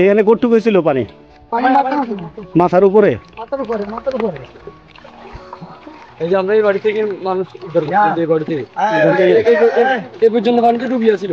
এখানে কতটুকু হয়েছিল পানি? মাথার উপরে। এই যে আমরা এই বাড়ি থেকে মানুষ উদ্ধার করছি, এই বাড়ি থেকে এই পর্যন্ত পানিতে ডুবিয়ে ছিল।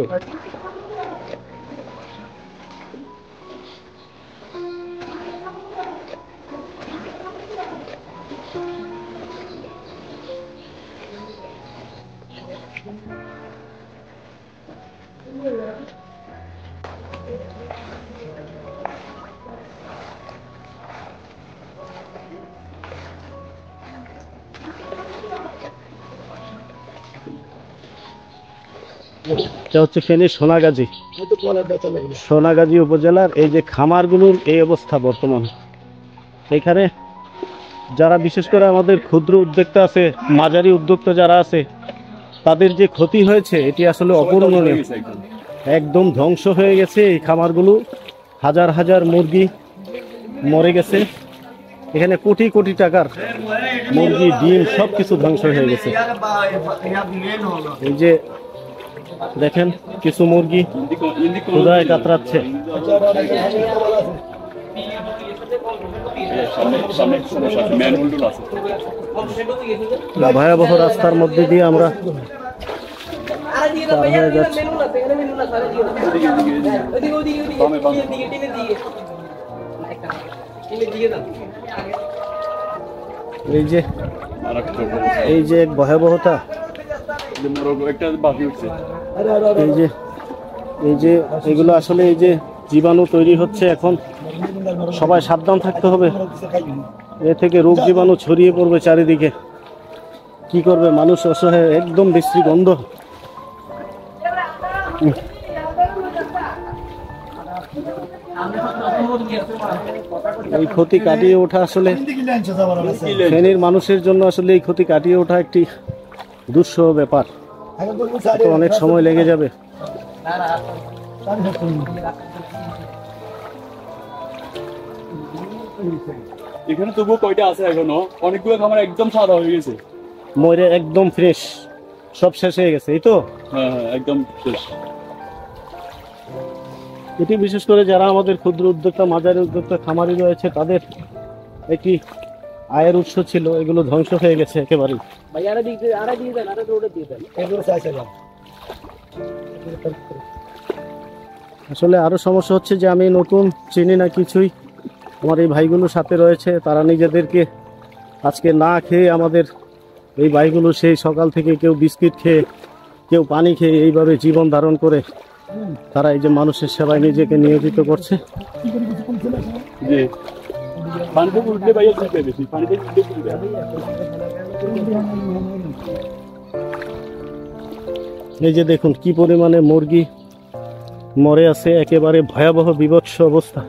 এটা হচ্ছে ফেনীর সোনাগাজী উপজেলার এই যে খামারগুলোর এই অবস্থা বর্তমান। এখানে যারা বিশেষ করে আমাদের ক্ষুদ্র উদ্যোক্তা আছে, মাঝারি উদ্যোক্তা যারা আছে, তাদের যে ক্ষতি হয়েছে এটি আসলে অপূরণীয়। একদম ধ্বংস হয়ে গেছে এই খামারগুলো। হাজার হাজার মুরগি মরে গেছে। এখানে কোটি কোটি টাকার মুরগি, ডিম সবকিছু ধ্বংস হয়ে গেছে। এই যে দেখেন কিছু মুরগি ক্ষুধায় কাতরাচ্ছে। ভয়াবহ রাস্তার মধ্যে দিয়ে আমরা পার হয়ে যাচ্ছি। এই যে এক ভয়াবহতা। এই যে এগুলো আসলে এই যে জীবাণু তৈরি হচ্ছে, এখন সবাই সাবধান থাকতে হবে। এ থেকে রোগ জীবাণু ছড়িয়ে পড়বে চারিদিকে। কি করবে মানুষ? অসহায়, একদম বিশ্রী গন্ধ। এই ক্ষতি কাটিয়ে ওঠা আসলে ফেনীর মানুষের জন্য আসলে এই ক্ষতি কাটিয়ে ওঠা একটি দুঃসহ ব্যাপার। তো অনেক সময় লেগে যাবে। এখানে তবুও কয়টা আছে এখনো? অনেকগুলো খামার একদম সাদা হয়ে গেছে, মরে একদম ফ্রেশ, সব শেষ হয়ে গেছে। এই তো হ্যাঁ একদম শেষ। এটি বিশেষ করে যারা আমাদের ক্ষুদ্র উদ্যোক্তা, মাঝারি উদ্যোক্তা, খামারি রয়েছে, তাদের একটি আয়ের উৎস ছিল, এগুলো ধ্বংস হয়ে গেছে একেবারেই। আসলে আরো সমস্যা হচ্ছে যে আমি নতুন, চিনি না কিছুই। আমার এই ভাইগুলোর সাথে রয়েছে, তারা নিজেদেরকে আজকে না খেয়ে, আমাদের এই ভাইগুলো সেই সকাল থেকে কেউ বিস্কিট খেয়ে, কেউ পানি খেয়ে এইভাবে জীবন ধারণ করে তারা এই যে মানুষের সেবায় নিজেকে নিয়োজিত করছে। এই যে দেখুন কি পরিমাণে মুরগি মরে আছে, একেবারে ভয়াবহ বিভৎস অবস্থা।